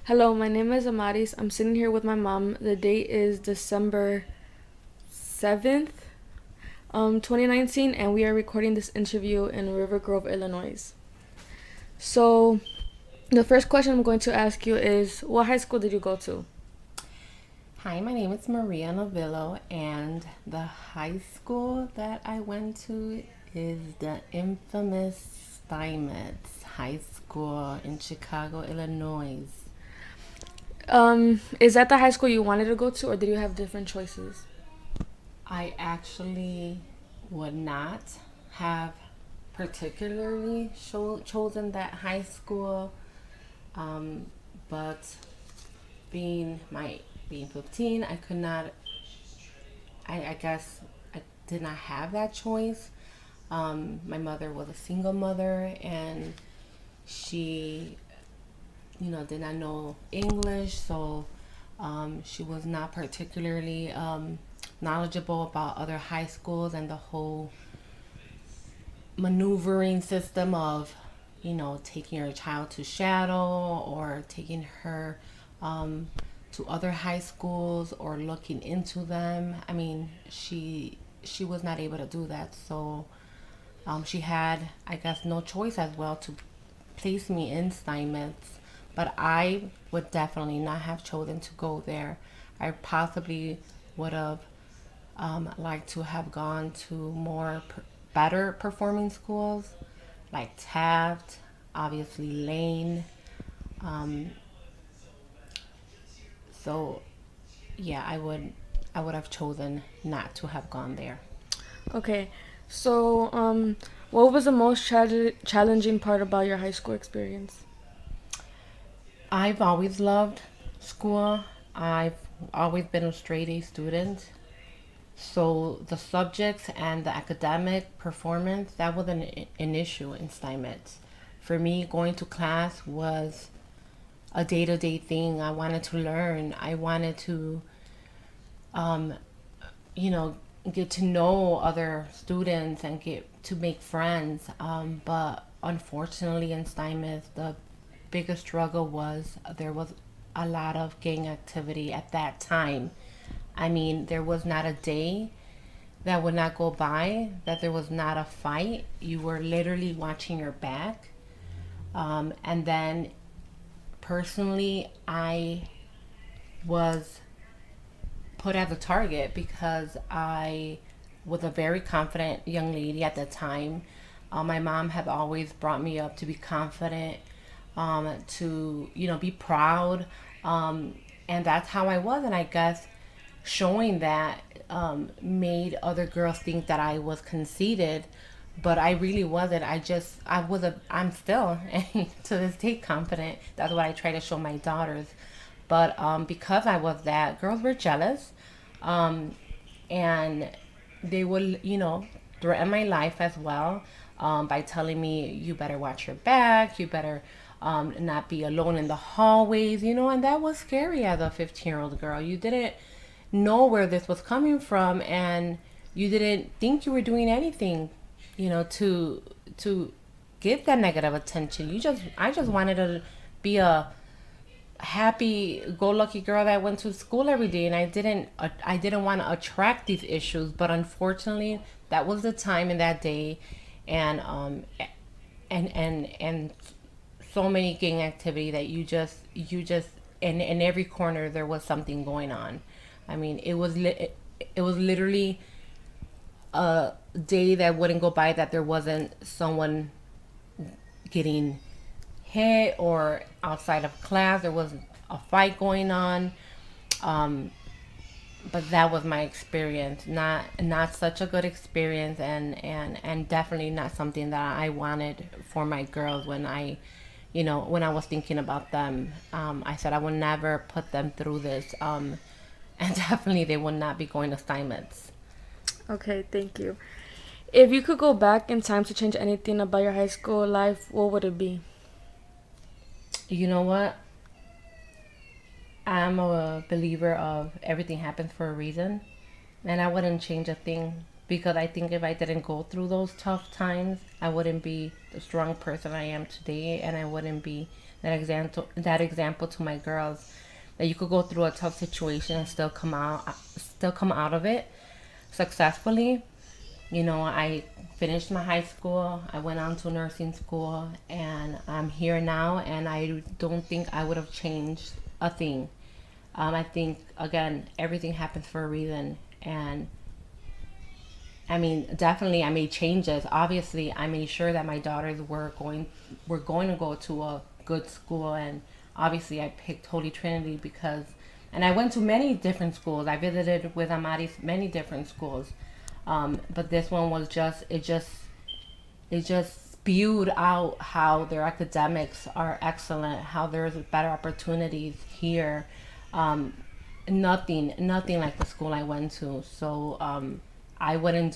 Hello, my name is Amaris. I'm sitting here with my mom. The date is December 7th, 2019, and we are recording this interview in River Grove, Illinois. So, the first question I'm going to ask you is, what high school did you go to? Hi, my name is Maria Novillo, and the high school that I went to is the infamous Steinmetz High School in Chicago, Illinois. Is that the high school you wanted to go to, or did you have different choices? I actually would not have particularly chosen that high school, um, but being my being 15, I could not. I guess I did not have that choice. My mother was a single mother, and she, did not know English, so she was not particularly knowledgeable about other high schools and the whole maneuvering system of, taking her child to shadow or taking her to other high schools or looking into them. I mean, she was not able to do that, so she had, I guess, no choice as well to place me in Steinmetz. But I would definitely not have chosen to go there. I possibly would have liked to have gone to better performing schools like Taft, obviously Lane. Um, so yeah, I would have chosen not to have gone there. Okay, so, what was the most challenging part about your high school experience? I've always loved school. I've always been a straight A student. So the subjects and the academic performance, that was an issue in Steinmetz. For me, going to class was a day-to-day thing. I wanted to learn. I wanted to, um, you know, get to know other students and get to make friends. But unfortunately, in Steinmetz, the biggest struggle was there was a lot of gang activity at that time. I mean, there was not a day that would not go by that there was not a fight. You were literally watching your back. And then personally, I was put as a target because I was a very confident young lady at the time. My mom had always brought me up to be confident, to be proud, and that's how I was. And I guess showing that made other girls think that I was conceited, but I really wasn't. I'm still to this day confident. That's what I try to show my daughters. But because I was that, girls were jealous, um, and they would, threaten my life as well, by telling me, you better watch your back, you better not be alone in the hallways, and that was scary as a 15-year-old girl. You didn't know where this was coming from, and you didn't think you were doing anything, to give that negative attention. I just wanted to be a happy go lucky girl that went to school every day, and I didn't want to attract these issues, but unfortunately that was the time in that day. And and so many gang activity that you just in every corner there was something going on. I mean, it was literally a day that wouldn't go by that there wasn't someone getting hit, or outside of class there was a fight going on. Um, but that was my experience. Not such a good experience, and definitely not something that I wanted for my girls. When I was thinking about them, I said I would never put them through this. And definitely they would not be going to assignments. Okay, thank you. If you could go back in time to change anything about your high school life, what would it be? You know what? I'm a believer of everything happens for a reason, and I wouldn't change a thing. because I think if I didn't go through those tough times, I wouldn't be the strong person I am today, and I wouldn't be that example to my girls, that you could go through a tough situation and still come out of it successfully. I finished my high school, I went on to nursing school, and I'm here now, and I don't think I would have changed a thing. I think, again, everything happens for a reason. And I mean, definitely I made changes. Obviously, I made sure that my daughters were going to go to a good school, and obviously I picked Holy Trinity because, and I went to many different schools. I visited with Amaris many different schools, but this one was just spewed out how their academics are excellent, how there's better opportunities here. Um, nothing like the school I went to. So I wouldn't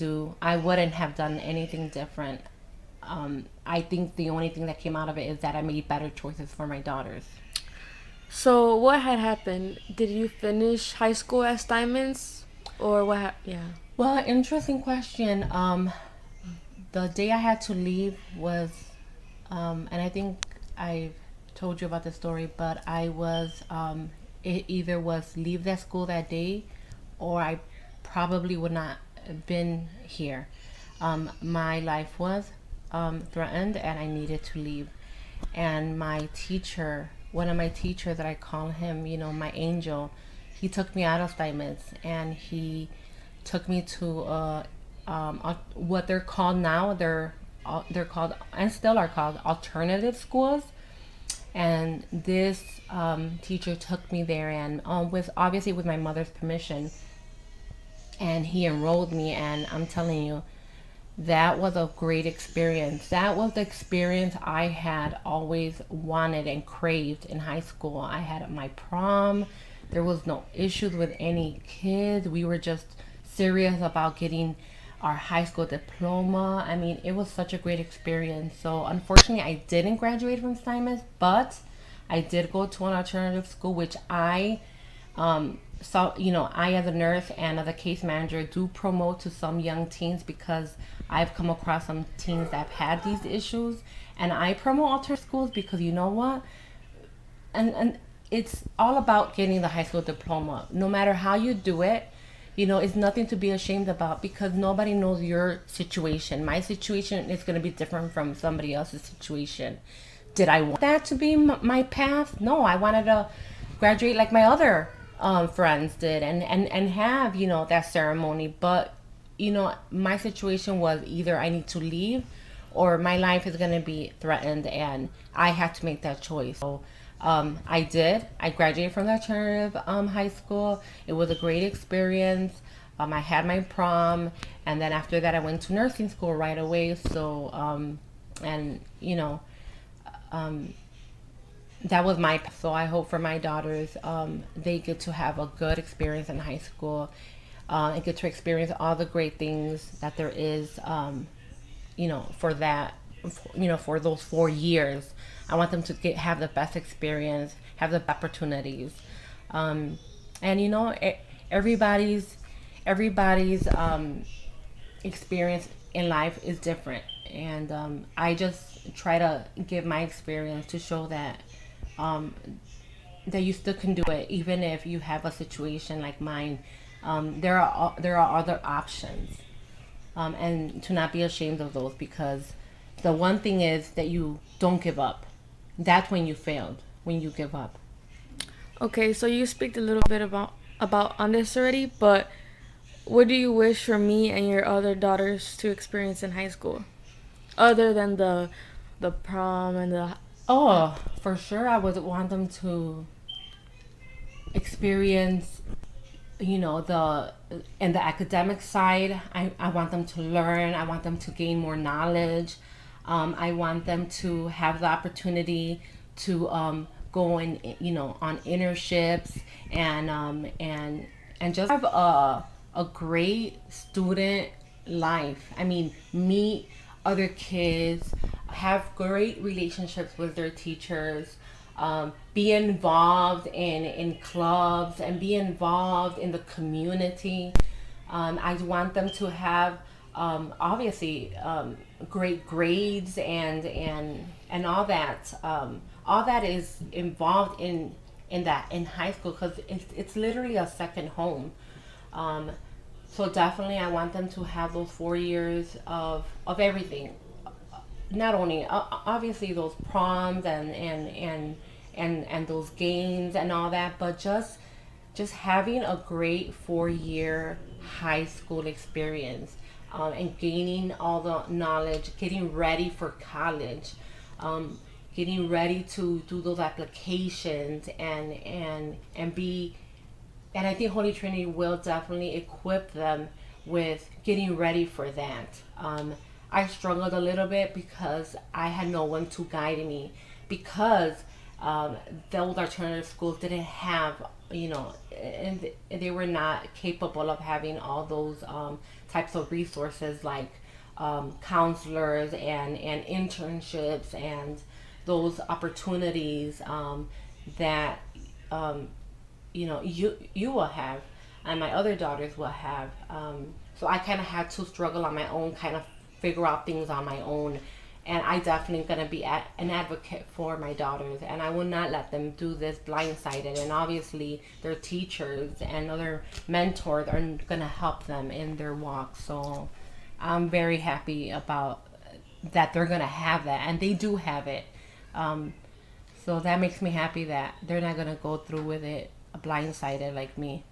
have done anything different. I think the only thing that came out of it is that I made better choices for my daughters. So what had happened? Did you finish high school at Steinman's, or what? Yeah. Well, interesting question. The day I had to leave was, and I think I told you about the story, but it either was leave that school that day, or I probably would not have been here. My life was threatened, and I needed to leave. And my teacher, one of my teachers that I call him, my angel, he took me out of Steinmetz, and he took me to what they're called now. They're called, and still are called, alternative schools. And this teacher took me there, and with obviously with my mother's permission, and he enrolled me. And I'm telling you, that was a great experience. That was the experience I had always wanted and craved in high school. I had my prom. There was no issues with any kids. We were just serious about getting our high school diploma. I mean, it was such a great experience. So unfortunately, I didn't graduate from Steinmetz, but I did go to an alternative school, which I, as a nurse and as a case manager, do promote to some young teens, because I've come across some teens that have had these issues. And I promote alternative schools because, you know what? And it's all about getting the high school diploma. No matter how you do it, it's nothing to be ashamed about, because nobody knows your situation. My situation is going to be different from somebody else's situation. Did I want that to be my path? No, I wanted to graduate like my other friends did, and have, that ceremony. But, my situation was either I need to leave, or my life is going to be threatened, and I had to make that choice. So I did. I graduated from the alternative high school. It was a great experience. I had my prom, and then after that, I went to nursing school right away. So, and that was my. So I hope for my daughters, they get to have a good experience in high school, and get to experience all the great things that there is, for that, for those 4 years. I want them to have the best experience, have the opportunities, and everybody's experience in life is different, and I just try to give my experience to show that you still can do it, even if you have a situation like mine. There are other options, and to not be ashamed of those, because the one thing is that you don't give up. That's when you failed, when you give up. Okay, so you speak a little bit about on this already, but what do you wish for me and your other daughters to experience in high school, other than the prom and the? Oh, for sure, I would want them to experience, the and the academic side. I want them to learn. I want them to gain more knowledge. I want them to have the opportunity to go in, on internships, and just have a great student life. I mean, meet other kids, have great relationships with their teachers, be involved in clubs, and be involved in the community. I want them to have obviously great grades and all that is involved in that in high school because it's literally a second home. um, so definitely I want them to have those 4 years of everything, not only obviously those proms and those games and all that, but just having a great 4 year high school experience, and gaining all the knowledge, getting ready for college, um, getting ready to do those applications and be, and I think Holy Trinity will definitely equip them with getting ready for that. I struggled a little bit because I had no one to guide me, because um, those alternative schools didn't have, and they were not capable of having all those types of resources like counselors and internships and those opportunities that um, you will have and my other daughters will have. So I kind of had to struggle on my own, kind of figure out things on my own. And I definitely going to be an advocate for my daughters, and I will not let them do this blindsided. And obviously their teachers and other mentors are going to help them in their walk. So I'm very happy about that they're going to have that, and they do have it. um, so that makes me happy that they're not gonna go through with it blindsided like me.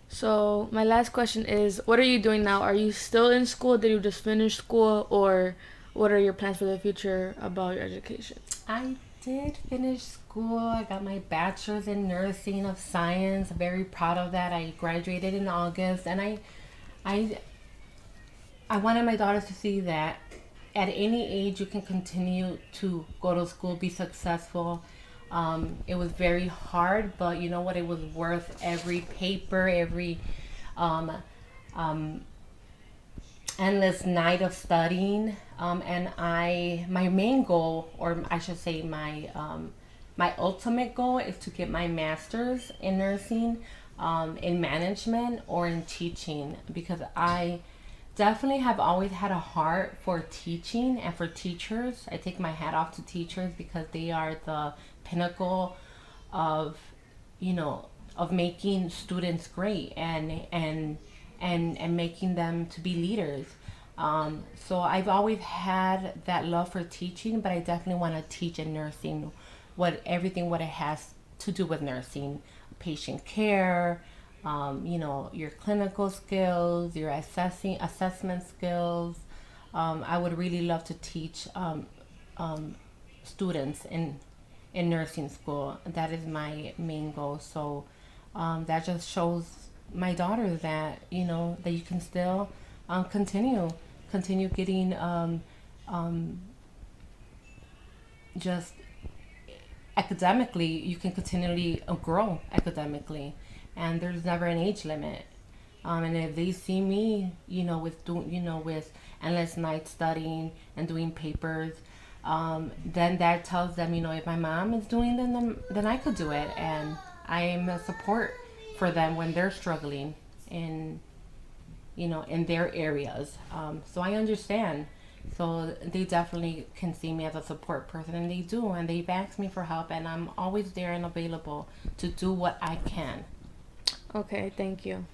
So my last question is, what are you doing now? Are you still in school? Did you just finish school, or what are your plans for the future about your education? I did finish school. I got my bachelor's in nursing of science. Very proud of that. I graduated in August, and I, I wanted my daughters to see that at any age you can continue to go to school, be successful. It was very hard, but you know what? It was worth every paper, every um, um, endless night of studying. And my main goal, or I should say, my ultimate goal is to get my master's in nursing, in management or in teaching, because I definitely have always had a heart for teaching and for teachers. I take my hat off to teachers because they are the pinnacle of, you know, of making students great and making them to be leaders. So I've always had that love for teaching, but I definitely want to teach in nursing, what it has to do with nursing, patient care, your clinical skills, your assessment skills. I would really love to teach students in nursing school. That is my main goal. So that just shows my daughter that that you can still continue getting just academically. You can continually grow academically, and there's never an age limit. And if they see me, with endless nights studying and doing papers, then that tells them, if my mom is doing it, then I could do it, and I am a support for them when they're struggling in, in their areas. So I understand. So they definitely can see me as a support person, and they do, and they've asked me for help, and I'm always there and available to do what I can. Okay, thank you.